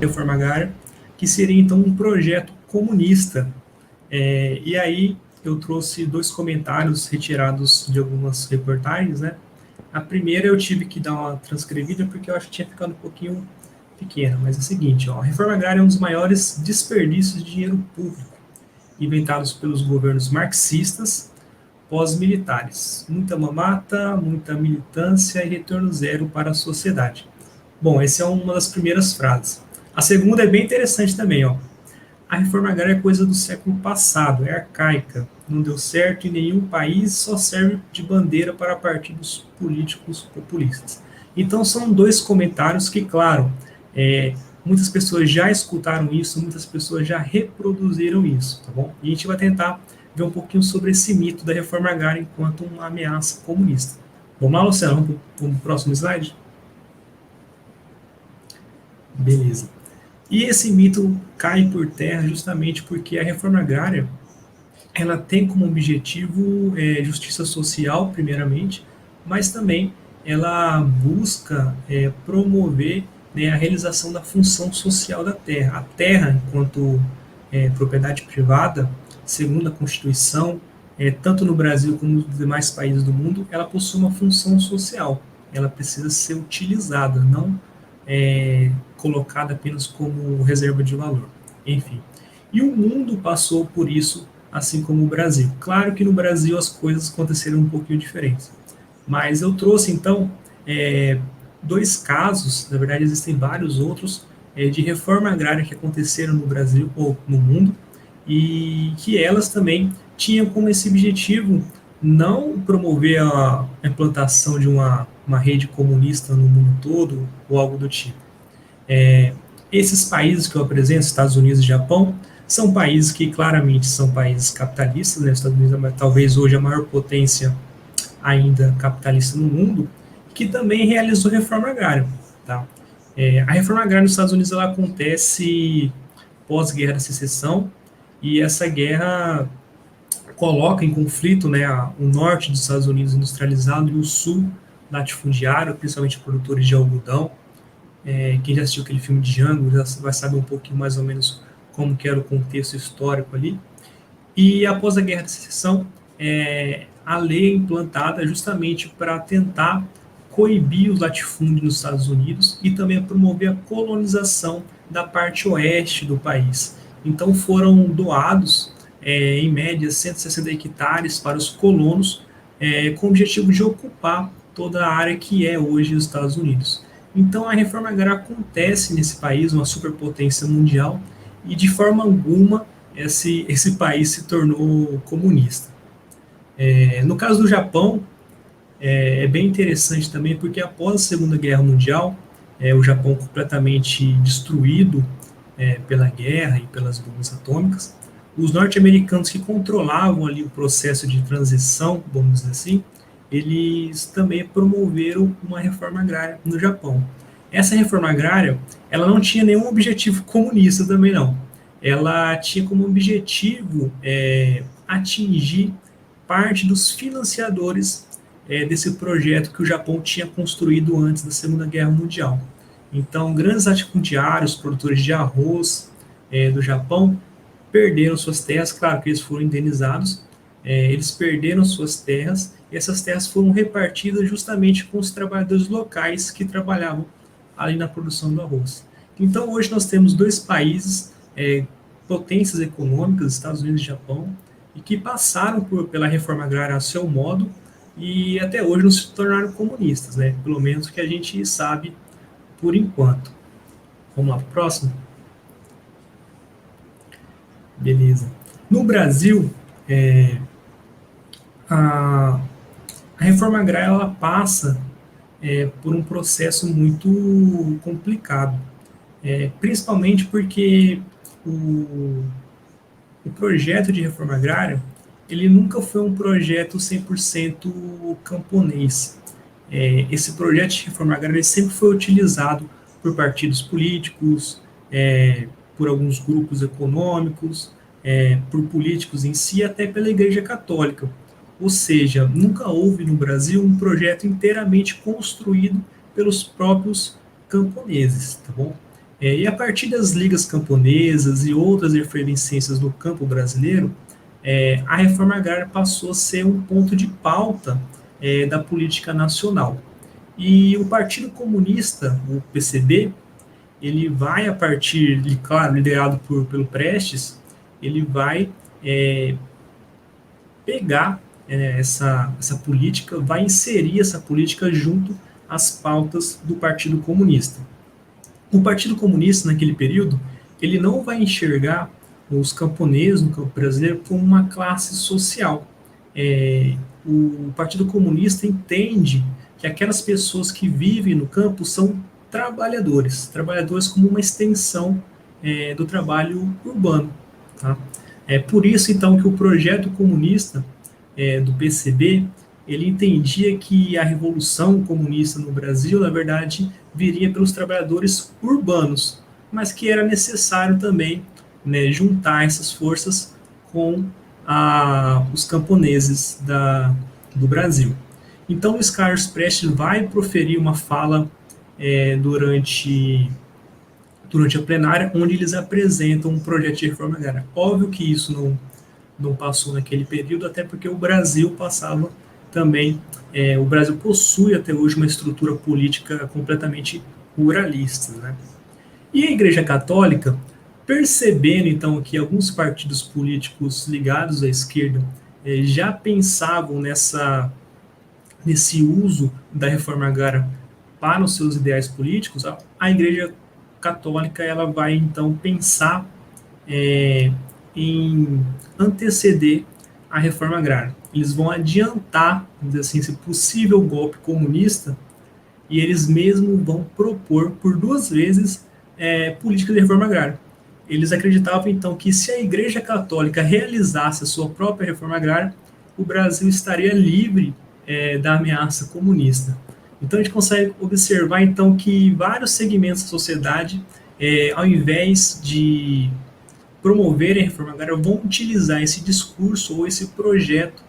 reforma agrária, que seria então um projeto comunista. E aí eu trouxe dois comentários retirados de algumas reportagens, né? A primeira eu tive que dar uma transcrevida porque eu acho que tinha ficado um pouquinho pequena, mas é o seguinte, ó, a reforma agrária é um dos maiores desperdícios de dinheiro público inventados pelos governos marxistas pós-militares. Muita mamata, muita militância e retorno zero para a sociedade. Bom, essa é uma das primeiras frases. A segunda é bem interessante também, ó. A reforma agrária é coisa do século passado, é arcaica, não deu certo em nenhum país, só serve de bandeira para partidos políticos populistas. Então são dois comentários que, claro, muitas pessoas já escutaram isso, muitas pessoas já reproduziram isso, tá bom? E a gente vai tentar ver um pouquinho sobre esse mito da reforma agrária enquanto uma ameaça comunista. Vamos lá, Luciano, vamos para o próximo slide? Beleza. E esse mito cai por terra justamente porque a reforma agrária ela tem como objetivo justiça social, primeiramente, mas também ela busca promover, né, a realização da função social da terra. A terra, enquanto propriedade privada, segundo a Constituição, tanto no Brasil como nos demais países do mundo, ela possui uma função social. Ela precisa ser utilizada, não colocada apenas como reserva de valor. Enfim. E o mundo passou por isso, assim como o Brasil. Claro que no Brasil as coisas aconteceram um pouquinho diferentes. Mas eu trouxe, então, dois casos, na verdade existem vários outros, de reforma agrária que aconteceram no Brasil ou no mundo, e que elas também tinham como esse objetivo não promover a implantação de uma rede comunista no mundo todo ou algo do tipo. Esses países que eu apresento, Estados Unidos e Japão, são países que claramente são países capitalistas, né? Os Estados Unidos é talvez hoje a maior potência ainda capitalista no mundo, que também realizou reforma agrária. Tá? A reforma agrária nos Estados Unidos ela acontece pós-guerra da secessão, e essa guerra coloca em conflito, né, o norte dos Estados Unidos industrializado e o sul latifundiário, principalmente produtores de algodão. Quem já assistiu aquele filme de Django já vai saber um pouquinho mais ou menos como que era o contexto histórico ali. E após a Guerra de Secessão, a lei é implantada justamente para tentar coibir os latifúndios nos Estados Unidos e também promover a colonização da parte oeste do país. Então foram doados, em média, 160 hectares para os colonos, com o objetivo de ocupar toda a área que é hoje os Estados Unidos. Então a reforma agrária acontece nesse país, uma superpotência mundial, e de forma alguma esse país se tornou comunista. No caso do Japão, é bem interessante também, porque após a Segunda Guerra Mundial, o Japão completamente destruído pela guerra e pelas bombas atômicas, os norte-americanos que controlavam ali o processo de transição, vamos dizer assim, eles também promoveram uma reforma agrária no Japão. Essa reforma agrária, ela não tinha nenhum objetivo comunista também não. Ela tinha como objetivo atingir parte dos financiadores desse projeto que o Japão tinha construído antes da Segunda Guerra Mundial. Então, grandes latifundiários, produtores de arroz do Japão, perderam suas terras, claro que eles foram indenizados, eles perderam suas terras, e essas terras foram repartidas justamente com os trabalhadores locais que trabalhavam ali na produção do arroz. Então, hoje nós temos dois países, potências econômicas, Estados Unidos e Japão, e que passaram pela reforma agrária a seu modo, e até hoje não se tornaram comunistas, né? Pelo menos o que a gente sabe por enquanto. Vamos lá para o próximo? Beleza. No Brasil, a reforma agrária ela passa por um processo muito complicado, principalmente porque o projeto de reforma agrária ele nunca foi um projeto 100% camponês. Esse projeto de reforma agrária ele sempre foi utilizado por partidos políticos, por alguns grupos econômicos, por políticos em si, até pela Igreja Católica. Ou seja, nunca houve no Brasil um projeto inteiramente construído pelos próprios camponeses, tá bom? E a partir das ligas camponesas e outras efervescências no campo brasileiro, a reforma agrária passou a ser um ponto de pauta da política nacional. E o Partido Comunista, o PCB, ele vai a partir, claro, liderado pelo Prestes, ele vai pegar essa política, vai inserir essa política junto às pautas do Partido Comunista. O Partido Comunista, naquele período, ele não vai enxergar os camponeses no campo brasileiro como uma classe social. O Partido Comunista entende que aquelas pessoas que vivem no campo são trabalhadores como uma extensão do trabalho urbano. Tá? É por isso, então, que o projeto comunista do PCB, ele entendia que a revolução comunista no Brasil, na verdade, viria pelos trabalhadores urbanos, mas que era necessário também, né, juntar essas forças com os camponeses do Brasil. Então, Luiz Carlos Prestes vai proferir uma fala durante a plenária, onde eles apresentam um projeto de reforma agrária. Óbvio que isso não passou naquele período, até porque o Brasil passava também, o Brasil possui até hoje uma estrutura política completamente ruralista, né? E a Igreja Católica, percebendo então que alguns partidos políticos ligados à esquerda já pensavam nesse uso da reforma agrária para os seus ideais políticos, a Igreja Católica ela vai então pensar em anteceder a reforma agrária. Eles vão adiantar, vamos dizer assim, esse possível golpe comunista, e eles mesmos vão propor por 2 vezes política de reforma agrária. Eles acreditavam então que se a Igreja Católica realizasse a sua própria reforma agrária, o Brasil estaria livre da ameaça comunista. Então a gente consegue observar então que vários segmentos da sociedade, ao invés de promoverem a reforma agrária, vão utilizar esse discurso ou esse projeto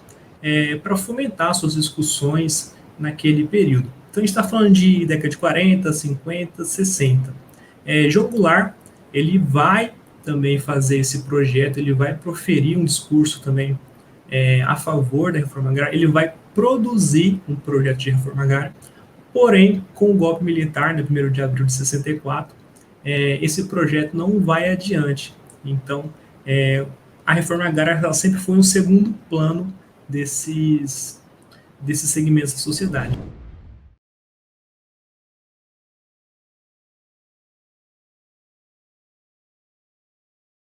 para fomentar suas discussões naquele período. Então a gente está falando de década de 40, 50, 60. João Goulart, ele vai também fazer esse projeto, ele vai proferir um discurso também a favor da reforma agrária, ele vai produzir um projeto de reforma agrária, porém, com o golpe militar, no 1º de abril de 64, esse projeto não vai adiante. Então, a reforma agrária ela sempre foi um segundo plano desses segmentos da sociedade.